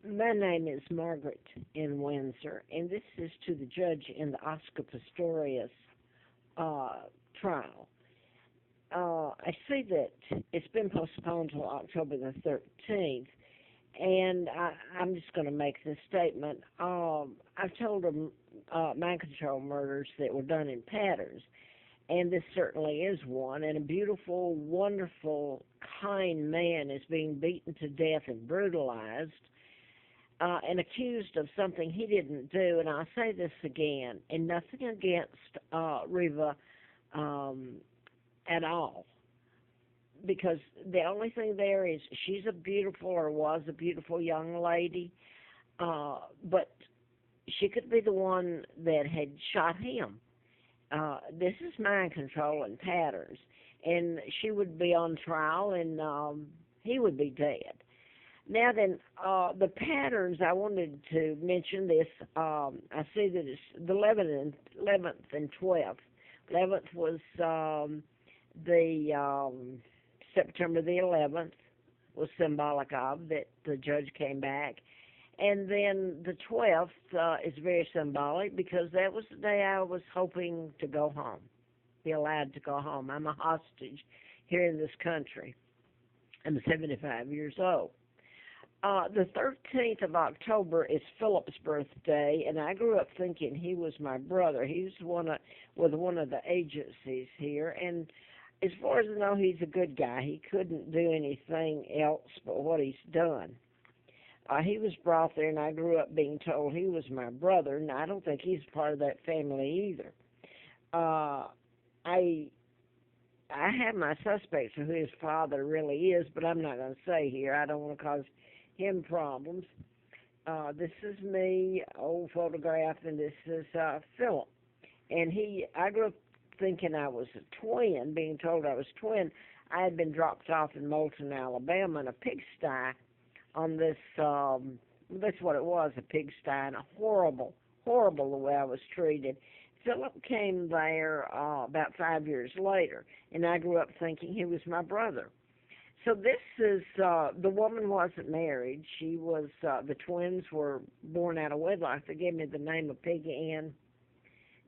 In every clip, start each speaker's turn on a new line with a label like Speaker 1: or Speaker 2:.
Speaker 1: My name is Margaret in Windsor, and this is to the judge in the Oscar Pistorius uh, trial. I see that it's been postponed till October the 13th, and I'm just going to make this statement. I've told them mind control murders that were done in patterns, and this certainly is one. And a beautiful, wonderful, kind man is being beaten to death and brutalized and accused of something he didn't do. And I'll say this again, and nothing against Riva um, at all, because the only thing there is she's a beautiful, or was a beautiful young lady, but she could be the one that had shot him. This is mind control and patterns, and she would be on trial, and he would be dead. Now then, the patterns, I wanted to mention this. I see that it's the 11th and 12th. 11th was the September the 11th was symbolic of that the judge came back. And then the 12th is very symbolic because that was the day I was hoping to go home, be allowed to go home. I'm a hostage here in this country. I'm 75 years old. The 13th of October is Philip's birthday, and I grew up thinking he was my brother. He was with one of the agencies here, and as far as I know, he's a good guy. He couldn't do anything else but what he's done. He was brought there, and I grew up being told he was my brother, and I don't think he's part of that family either. I have my suspects of who his father really is, but I'm not going to say here. I don't want to cause him problems. This is me, old photograph, and this is Philip. And I grew up thinking I was a twin, being told I was twin. I had been dropped off in Moulton, Alabama, in a pigsty on this, that's what it was, a pigsty, and a horrible, horrible the way I was treated. Philip came there about 5 years later, and I grew up thinking he was my brother. So this is, the woman wasn't married. She was, the twins were born out of wedlock. They gave me the name of Peggy Ann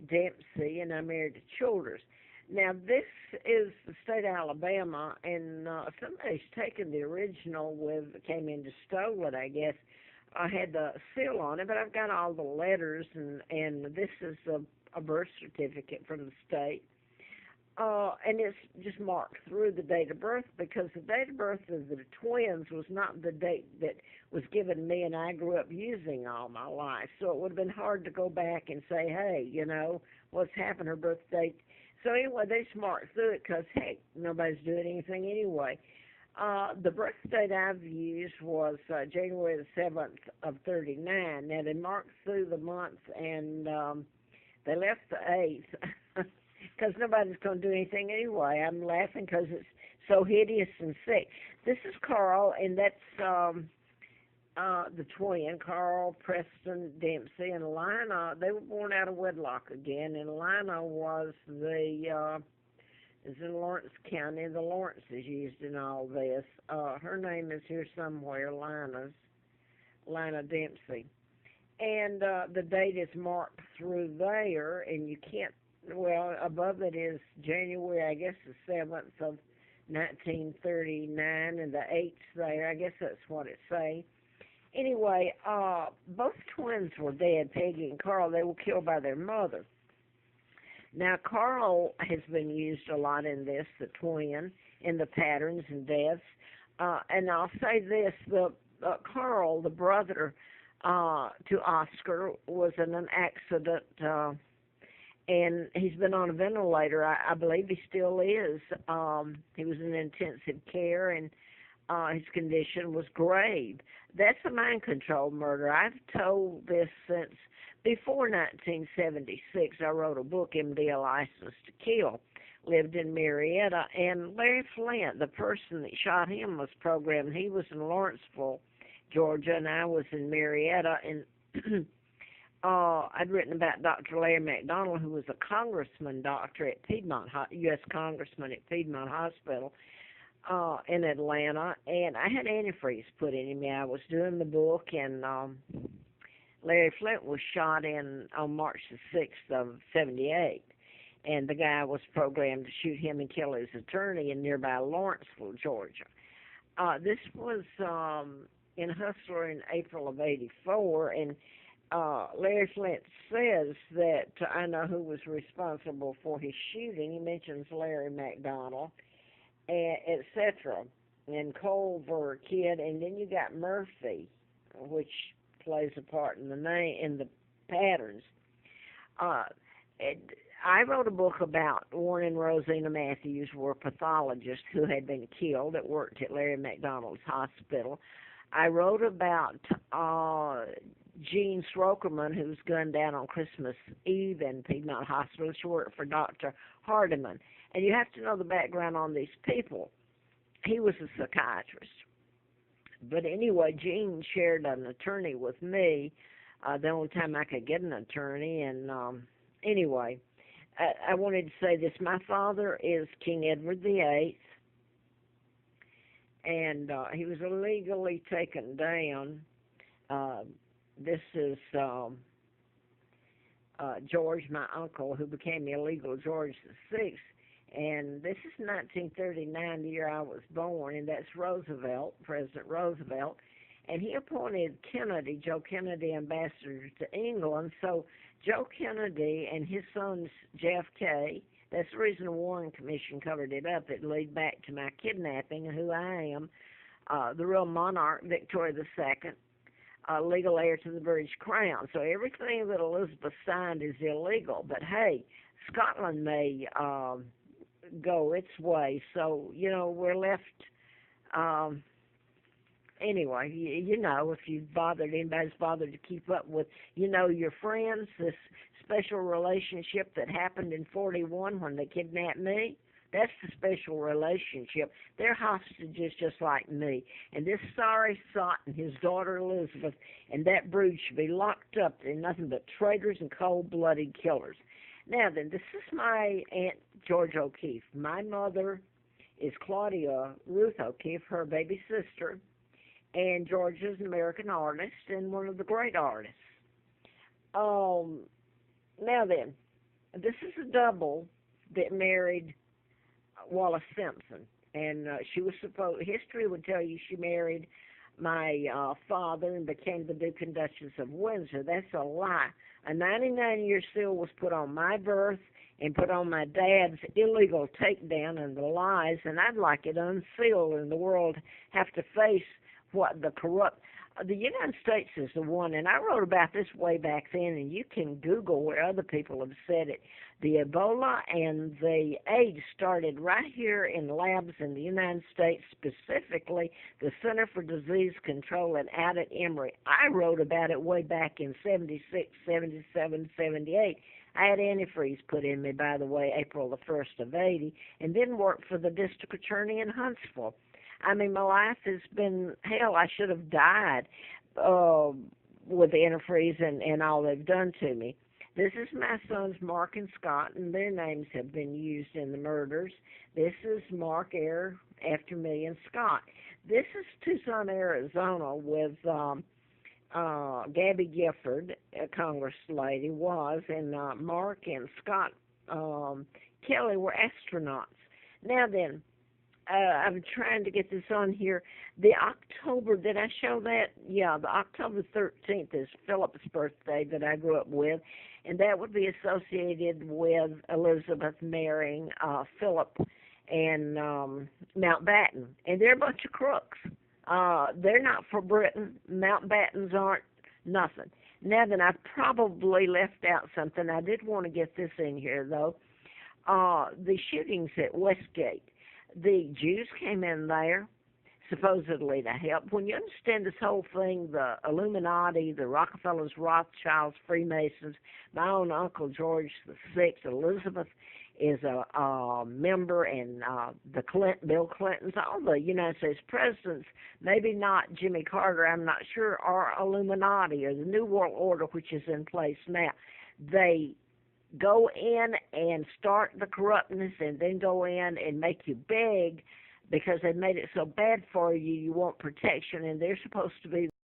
Speaker 1: Dempsey, and I married to Childers. Now, this is the state of Alabama, and somebody's taken the original came in to stole it, I guess. I had the seal on it, but I've got all the letters, and this is a birth certificate from the state. And it's just marked through the date of birth, because the date of birth of the twins was not the date that was given me, and I grew up using all my life. So it would have been hard to go back and say, hey, what's happened, her birth date. So anyway, they just marked through it because, heck, nobody's doing anything anyway. The birth date I've used was January the 7th of 39. Now, they marked through the month, and they left the 8th. Because nobody's going to do anything anyway. I'm laughing because it's so hideous and sick. This is Carl, and that's the twin, Carl Preston Dempsey, and Lina. They were born out of wedlock again, and Lina was is in Lawrence County. The Lawrence is used in all this. Her name is here somewhere, Lina Dempsey. And the date is marked through there, and you can't, well, above it is January, I guess, the 7th of 1939, and the 8th there. I guess that's what it say. Anyway, both twins were dead, Peggy and Carl. They were killed by their mother. Now, Carl has been used a lot in this, the twin, in the patterns and deaths. And I'll say this, Carl, the brother to Oscar, was in an accident, and he's been on a ventilator. I believe he still is. He was in intensive care, and his condition was grave. That's a mind control murder. I've told this since before 1976. I wrote a book, MD, A License to Kill. Lived in Marietta, and Larry Flint, the person that shot him, was programmed. He was in Lawrenceville, Georgia, and I was in Marietta, and I'd written about Dr. Larry McDonald, who was a congressman doctor at Piedmont, U.S. congressman at Piedmont Hospital. in Atlanta, and I had antifreeze put in me. I was doing the book, and Larry Flint was shot on March the 6th of 78, and the guy was programmed to shoot him and kill his attorney in nearby Lawrenceville, Georgia. This was in Hustler in April of 84, and Larry Flint says that I know who was responsible for his shooting. He mentions Larry McDonald, etc., and Culver Kid, and then you got Murphy, which plays a part in the name in the patterns. I wrote a book about Warren and Rosina Matthews were pathologists who had been killed that worked at Larry McDonald's hospital. I wrote about Jean Srokerman, who was gunned down on Christmas Eve in Piedmont Hospital. She worked for Dr. Hardiman. And you have to know the background on these people. He was a psychiatrist. But anyway, Jean shared an attorney with me, the only time I could get an attorney. And anyway, I wanted to say this. My father is King Edward VIII, and he was illegally taken down. This is George, my uncle, who became illegal George VI. And this is 1939, the year I was born, and that's Roosevelt, President Roosevelt. And he appointed Kennedy, Joe Kennedy, ambassador to England. So Joe Kennedy and his sons, JFK, that's the reason the Warren Commission covered it up. It led back to my kidnapping and who I am, the real monarch, Victoria II, legal heir to the British crown. So everything that Elizabeth signed is illegal. But, hey, Scotland may go its way. So, you know, we're left... Anyway, you know, if anybody's bothered to keep up with, you know, your friends, this special relationship that happened in 41 when they kidnapped me, that's the special relationship. They're hostages just like me. And this sorry sot and his daughter Elizabeth and that brood should be locked up. They're nothing but traitors and cold-blooded killers. Now then, this is my Aunt George O'Keeffe. My mother is Claudia Ruth O'Keeffe, her baby sister. And George is an American artist and one of the great artists. Now then, this is a double that married Wallace Simpson. And she was history would tell you she married my father and became the Duke and Duchess of Windsor. That's a lie. A 99-year seal was put on my birth and put on my dad's illegal takedown and the lies, and I'd like it unsealed and the world have to face what the United States is the one, and I wrote about this way back then, and you can Google where other people have said it. The Ebola and the AIDS started right here in labs in the United States, specifically the Center for Disease Control and out at Emory. I wrote about it way back in 76, 77, 78. I had antifreeze put in me, by the way, April the 1st of 80, and then worked for the district attorney in Huntsville. I mean, my life has been hell. I should have died with the antifreeze and all they've done to me. This is my sons, Mark and Scott, and their names have been used in the murders. This is Mark Air after me and Scott. This is Tucson, Arizona with Gabby Gifford, a Congress lady, and Mark and Scott Kelly were astronauts. Now then, I'm trying to get this on here. The October, did I show that? Yeah, the October 13th is Philip's birthday that I grew up with, and that would be associated with Elizabeth marrying Philip and Mountbatten. And they're a bunch of crooks. They're not for Britain. Mountbattens aren't nothing. Now then, I probably left out something. I did want to get this in here, though. The shootings at Westgate. The Jews came in there, supposedly to help. When you understand this whole thing, the Illuminati, the Rockefellers, Rothschilds, Freemasons, my own Uncle George VI, Elizabeth is a member, and Bill Clinton's, all the United States presidents, maybe not Jimmy Carter, I'm not sure, are Illuminati, or the New World Order, which is in place now. They go in and start the corruptness and then go in and make you beg because they made it so bad for you, you want protection, and they're supposed to be